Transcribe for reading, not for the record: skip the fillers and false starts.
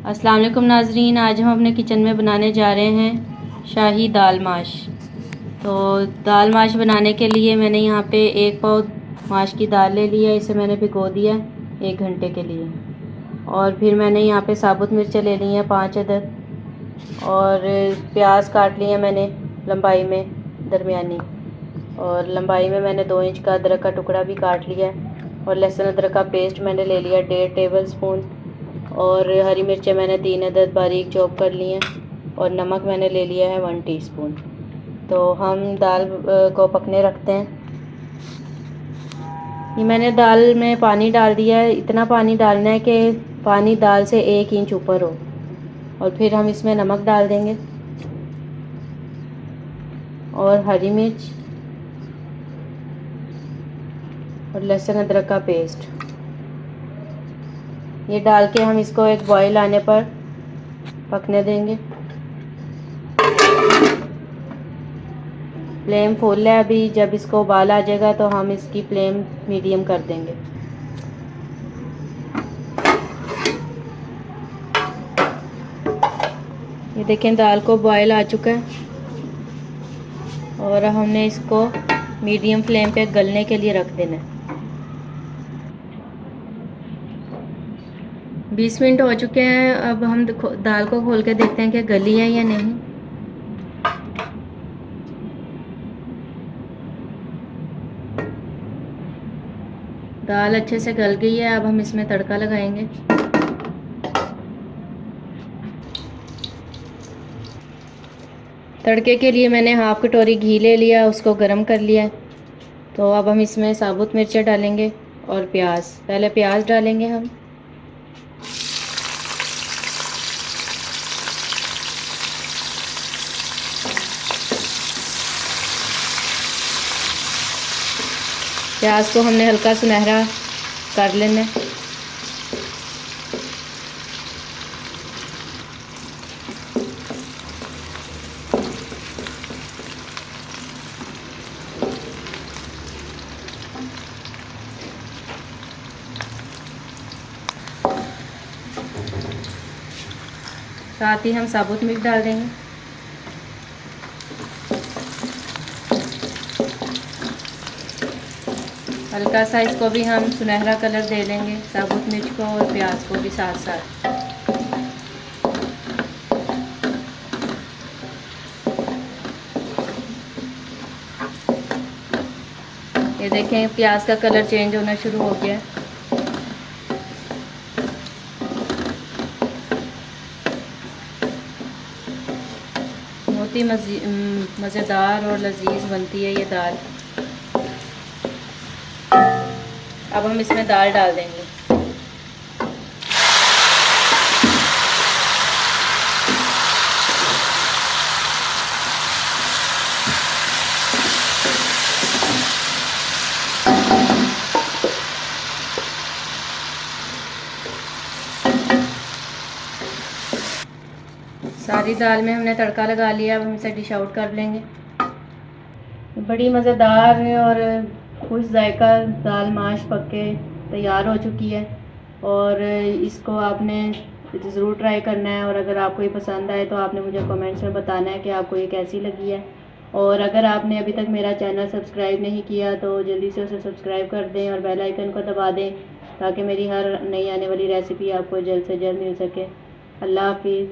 अस्सलाम वालेकुम नाजरीन, आज हम अपने किचन में बनाने जा रहे हैं शाही दाल माश। तो दाल माश बनाने के लिए मैंने यहाँ पे 1 पाव माश की दाल ले लिया। इसे मैंने भिगो दिया 1 घंटे के लिए। और फिर मैंने यहाँ पे साबुत मिर्चें ले ली हैं 5 अदद, और प्याज काट लिया मैंने लंबाई में दरमियानी, और लंबाई में मैंने 2 इंच का अदरक का टुकड़ा भी काट लिया है। और लहसुन अदरक का पेस्ट मैंने ले लिया 1.5 टेबल स्पून, और हरी मिर्चें मैंने 3 अदद बारीक चॉप कर ली हैं, और नमक मैंने ले लिया है 1 टीस्पून। तो हम दाल को पकने रखते हैं। ये मैंने दाल में पानी डाल दिया है। इतना पानी डालना है कि पानी दाल से 1 इंच ऊपर हो। और फिर हम इसमें नमक डाल देंगे और हरी मिर्च और लहसुन अदरक का पेस्ट, ये डाल के हम इसको एक बॉईल आने पर पकने देंगे। फ्लेम फुल है अभी। जब इसको उबाल आ जाएगा तो हम इसकी फ्लेम मीडियम कर देंगे। ये देखें, दाल को बॉईल आ चुका है और हमने इसको मीडियम फ्लेम पे गलने के लिए रख देना है। 20 मिनट हो चुके हैं। अब हम दाल को खोल के देखते हैं कि गली है या नहीं। दाल अच्छे से गल गई है। अब हम इसमें तड़का लगाएंगे। तड़के के लिए मैंने हाफ कटोरी घी ले लिया, उसको गरम कर लिया। तो अब हम इसमें साबुत मिर्चें डालेंगे और प्याज। पहले प्याज डालेंगे हम। प्याज को हमने हल्का सुनहरा कर लेना है। साथ ही हम साबुत मिर्च डाल देंगे। हल्का सा इसको भी हम सुनहरा कलर दे लेंगे, साबुत मिर्च को और प्याज को भी साथ साथ। ये देखें, प्याज का कलर चेंज होना शुरू हो गया। बहुत ही मज़ेदार और लजीज बनती है ये दाल। अब हम इसमें दाल डाल देंगे। सारी दाल में हमने तड़का लगा लिया। अब हम इसे डिश आउट कर लेंगे। बड़ी मज़ेदार और खुश जायका दाल माश पक के तैयार हो चुकी है, और इसको आपने ज़रूर ट्राई करना है। और अगर आपको ये पसंद आए तो आपने मुझे कमेंट्स में बताना है कि आपको ये कैसी लगी है। और अगर आपने अभी तक मेरा चैनल सब्सक्राइब नहीं किया तो जल्दी से उसे सब्सक्राइब कर दें और बेल आइकन को दबा दें, ताकि मेरी हर नई आने वाली रेसिपी आपको जल्द से जल्द मिल सके। अल्लाह हाफिज़।